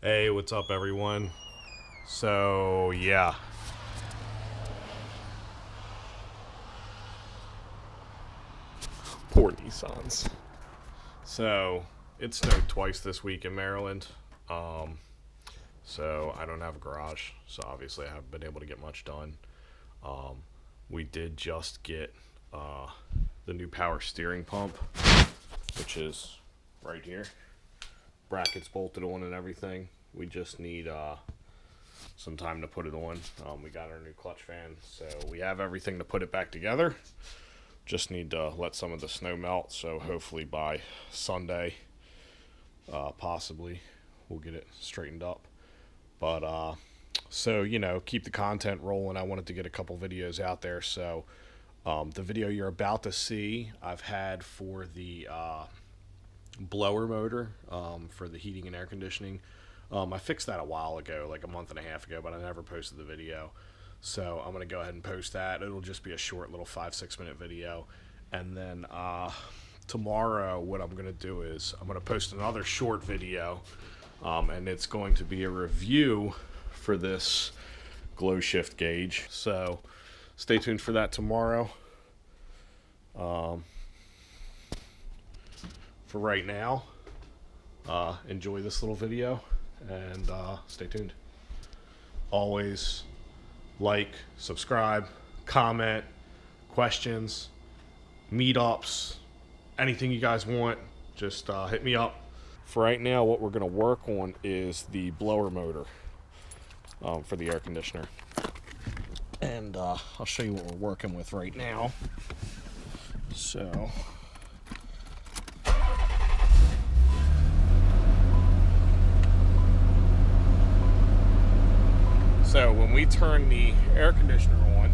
Hey, what's up, everyone? So, yeah. Poor Nissans. So, it snowed twice this week in Maryland. So I don't have a garage, so obviously I haven't been able to get much done. We did just get the new power steering pump, which is right here. Brackets bolted on and everything. We just need some time to put it on. We got our new clutch fan, so we have everything to put it back together. Just need to let some of the snow melt, so hopefully by Sunday, possibly, we'll get it straightened up. But, so, you know, keep the content rolling. I wanted to get a couple videos out there, so the video you're about to see, I've had for the blower motor for the heating and air conditioning. I fixed that a while ago, like a month and a half ago, but I never posted the video. So I'm going to go ahead and post that. It'll just be a short little 5-6 minute video. And then tomorrow what I'm going to do is I'm going to post another short video, and it's going to be a review for this glow shift gauge. So stay tuned for that tomorrow. For right now, enjoy this little video and stay tuned. Always like, subscribe, comment, questions, meetups, anything you guys want, just hit me up. For right now, what we're going to work on is the blower motor for the air conditioner. And I'll show you what we're working with right now. So when we turn the air conditioner on,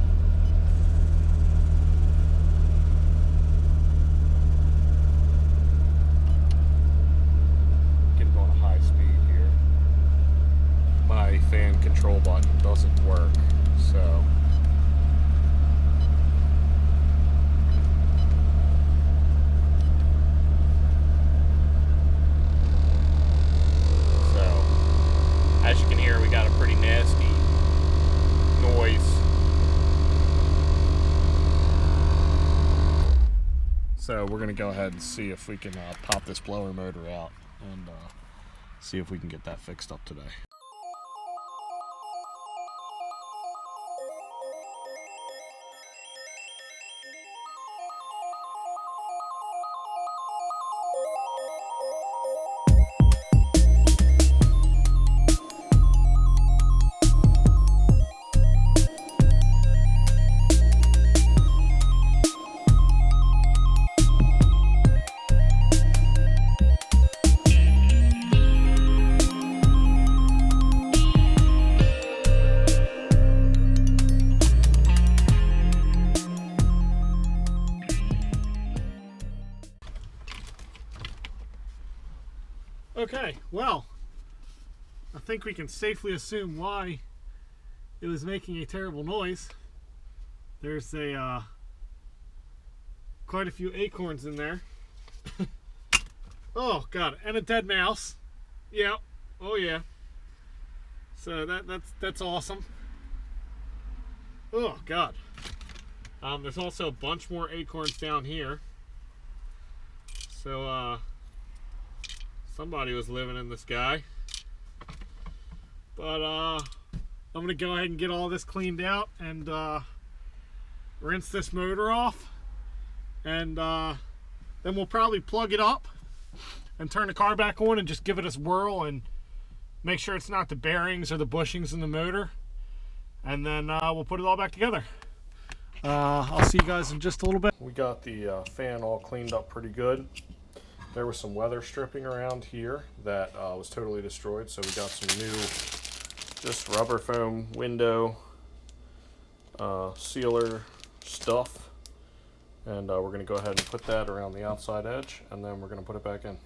get it on a high speed here, my fan control button doesn't work, so as you can hear, we got a pretty nasty noise. So we're gonna go ahead and see if we can pop this blower motor out and see if we can get that fixed up today. Okay, well, I think we can safely assume why it was making a terrible noise. There's a quite a few acorns in there. Oh god, and a dead mouse. Yeah, oh yeah. So that's awesome. Oh god. There's also a bunch more acorns down here. So somebody was living in the sky. But I'm gonna go ahead and get all this cleaned out and rinse this motor off, and then we'll probably plug it up and turn the car back on and just give it a whirl and make sure it's not the bearings or the bushings in the motor, and then we'll put it all back together. I'll see you guys in just a little bit. We got the fan all cleaned up pretty good. There was some weather stripping around here that was totally destroyed, so we got some new just rubber foam window sealer stuff, and we're going to go ahead and put that around the outside edge, and then we're going to put it back in.